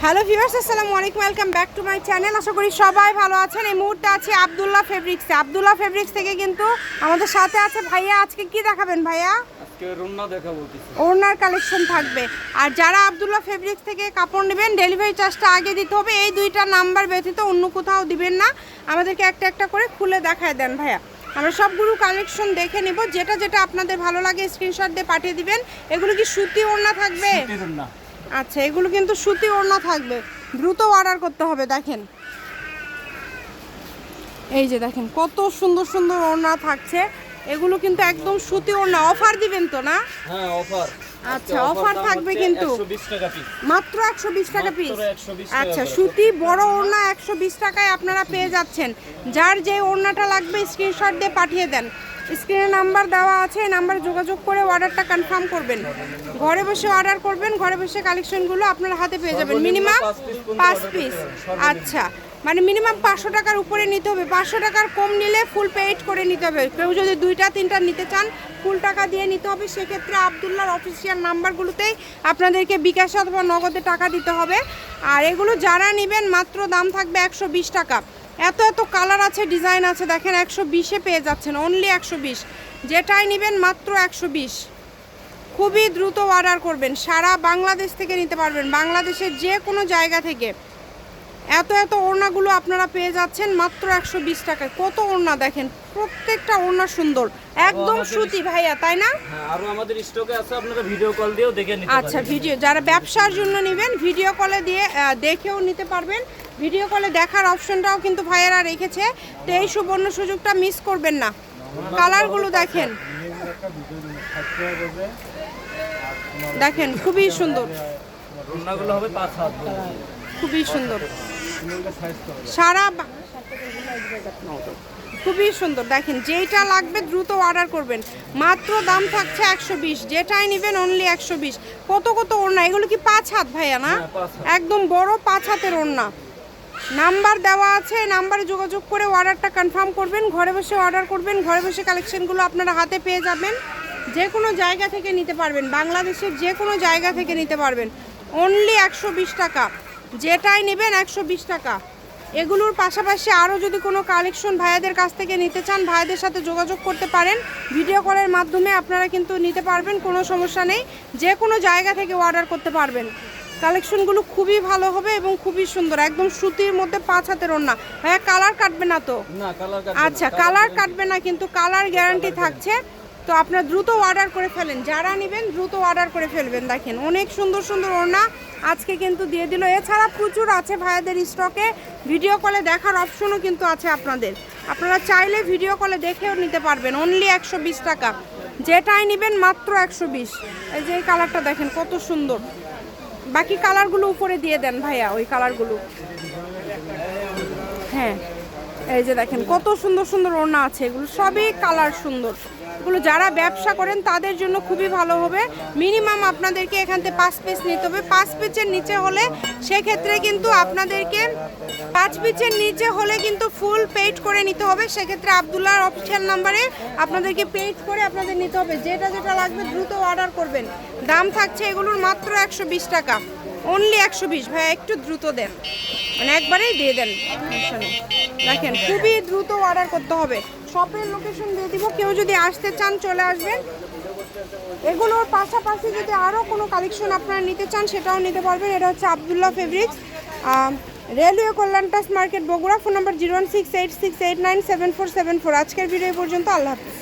Hello viewers, আসসালামু আলাইকুম, welcome back to my channel. আশা করি সবাই ভালো আছেন। এই মুহূর্তে আছি আব্দুল্লাহ ফেব্রিক্সে। আব্দুল্লাহ ফেব্রিক্স থেকে কিন্তু আমাদের সাথে আছে ভাইয়া। আজকে কি দেখাবেন ভাইয়া? আজকে ওড়না দেখাবো, ওড়নার কালেকশন থাকবে। আর যারা আব্দুল্লাহ ফেব্রিক্স থেকে কাপড় নেবেন ডেলিভারি চার্জটা আগে দিতে হবে। এই দুইটা নাম্বার ব্যতীত অন্য কোথাও দিবেন না। আমাদেরকে একটা একটা করে খুলে দেখায় দেন ভাইয়া। আমরা সবগুলো কালেকশন দেখে নেব, যেটা যেটা আপনাদের ভালো লাগে স্ক্রিনশট দিয়ে পাঠিয়ে দিবেন। এগুলো কি সুতি ওড়না থাকবে? আচ্ছা, এগুলো কিন্তু সুতি ওড়না থাকবে, দ্রুত অর্ডার করতে হবে। দেখেন, এই যে দেখেন কত সুন্দর সুন্দর ওড়না থাকছে। এগুলো কিন্তু একদম সুতি ওড়না। অফার দিবেন তো না? হ্যাঁ, অফার। আচ্ছা, অফার থাকবে কিন্তু 120 টাকা পিস, মাত্র 120 টাকা পিস। 120 টাকা। আচ্ছা, সুতি বড় ওড়না 120 টাকায় আপনারা পেয়ে যাচ্ছেন। যার যে ওড়নাটা লাগবে স্ক্রিনশট দিয়ে পাঠিয়ে দেন। স্ক্রিনে নাম্বার দেওয়া আছে, এই নাম্বারে যোগাযোগ করে অর্ডারটা কনফার্ম করবেন। ঘরে বসে অর্ডার করবেন, ঘরে বসে কালেকশনগুলো আপনার হাতে পেয়ে যাবেন। Minimum 5 piece. আচ্ছা, মানে মিনিমাম 500 টাকার উপরে নিতে হবে। 500 টাকার কম নিলে ফুল পেইড করে নিতে হবে। কেউ যদি 2টা 3টা নিতে চান ফুল টাকা দিয়ে নিতে হবে। সেক্ষেত্রে আব্দুল্লাহর অফিসিয়াল নাম্বারগুলোতেই আপনাদেরকে বিকাশ অথবা নগদে টাকা দিতে হবে। আর এগুলো যারা নেবেন মাত্র দাম থাকবে 120 টাকা। এত এত কালার আছে, ডিজাইন আছে, দেখেন 120-এ পেয়ে যাচ্ছেন। অনলি 120, যেটাই নেবেন মাত্র 120। খুবই দ্রুত অর্ডার করবেন। সারা বাংলাদেশ থেকে নিতে পারবেন, বাংলাদেশের যে কোনো জায়গা থেকে। এত এত ওড়নাগুলো আপনারা পেয়ে যাচ্ছেন মাত্র 120 টাকায়। কত ওড়না দেখেন, প্রত্যেকটা ওড়না সুন্দর, একদম সুতি ভাইয়া, তাই না? হ্যাঁ, আর আমাদের স্টকে আছে, আপনারা ভিডিও কল দিয়েও দেখে নিতে পারবেন। আচ্ছা, ভিডিও যারা ব্যবসার জন্য নেবেন ভিডিও কলে দিয়ে দেখেও নিতে পারবেন। ভিডিও কলে দেখার অপশনটাও কিন্তু ভাইয়ারা রেখেছে, তো এই সুবর্ণ সুযোগটা মিস করবেন না। কালারগুলো দেখেন, দেখেন খুবই সুন্দর। ওড়নাগুলো হবে 5 হাত, খুবই সুন্দর, সারা খুবই সুন্দর। দেখেন, যেইটা লাগবে দ্রুত অর্ডার করবেন। মাত্র দাম থাকছে 120, যেটাই নেবেন অনলি 120। কত কত ওড়না, এগুলো কি 5 হাত ভাইয়া না? একদম বড় 5 হাতের ওড়না। নাম্বার দেওয়া আছে, নাম্বারে যোগাযোগ করে অর্ডারটা কনফার্ম করবেন। ঘরে বসে অর্ডার করবেন, ঘরে বসে কালেকশনগুলো আপনারা হাতে পেয়ে যাবেন। যে কোনো জায়গা থেকে নিতে পারবেন, বাংলাদেশের যে কোনো জায়গা থেকে নিতে পারবেন। অনলি 120 টাকা, যেটাই নেবেন 120 টাকা। এগুলোর পাশাপাশি আরও যদি কোনো কালেকশন ভাইয়াদের কাছ থেকে নিতে চান, ভাইয়াদের সাথে যোগাযোগ করতে পারেন। ভিডিও কলের মাধ্যমে আপনারা কিন্তু নিতে পারবেন, কোনো সমস্যা নেই। যে কোনো জায়গা থেকে অর্ডার করতে পারবেন। কালেকশনগুলো খুবই ভালো হবে এবং খুবই সুন্দর, একদম সুতির মধ্যে 5 হাতের ওড়না। ভাইয়া কালার কাটবে না তো? না, কালার কাটবে না। আচ্ছা, কালার কাটবে না, কিন্তু কালার গ্যারান্টি থাকছে। তো আপনারা দ্রুত অর্ডার করে ফেলেন, যারা নেবেন দ্রুত অর্ডার করে ফেলবেন। দেখেন অনেক সুন্দর সুন্দর ওড়না আজকে কিন্তু দিয়ে দিল। এছাড়া প্রচুর আছে ভাইয়াদের স্টকে। ভিডিও কলে দেখার অপশনও কিন্তু আছে আপনাদের। আপনারা চাইলে ভিডিও কলে দেখেও নিতে পারবেন। অনলি 120 টাকা, যেটাই নেবেন মাত্র 120। এই যে এই কালারটা দেখেন কত সুন্দর। বাকি কালারগুলো উপরে দিয়ে দেন ভাইয়া, ওই কালারগুলো। হ্যাঁ, এই যে দেখেন কত সুন্দর সুন্দর ওড়না আছে। এগুলো সবই কালার সুন্দর। এগুলো যারা ব্যবসা করেন তাদের জন্য খুবই ভালো হবে। মিনিমাম আপনাদেরকে এখান থেকে 5 পিস নিতে হবে। 5 পিসের নিচে হলে সেক্ষেত্রে কিন্তু আপনাদেরকে 5 পিসের নিচে হলে কিন্তু ফুল পেইড করে নিতে হবে। সেক্ষেত্রে আব্দুল্লাহর অফিসিয়াল নাম্বারে আপনাদেরকে পেইড করে আপনাদের নিতে হবে। যেটা যেটা লাগবে দ্রুত অর্ডার করবেন। দাম থাকছে এগুলোর মাত্র 120 টাকা, অনলি 120। ভাইয়া একটু দ্রুত দেন, মানে একবারেই দিয়ে দেন। দেখেন খুবই দ্রুত অর্ডার করতে হবে। শপের লোকেশন দিয়ে দিব, কেউ যদি আসতে চান চলে আসবেন। এগুলোর পাশাপাশি যদি আরও কোনো কালেকশন আপনারা নিতে চান সেটাও নিতে পারবেন। এটা হচ্ছে আব্দুল্লাহ ফেব্রিক্স, রেলওয়ে কল্যাণটাস মার্কেট, বগুড়া। Phone number 01686897474। আজকের ভিডিও পর্যন্ত, আল্লাহ হাফিজ।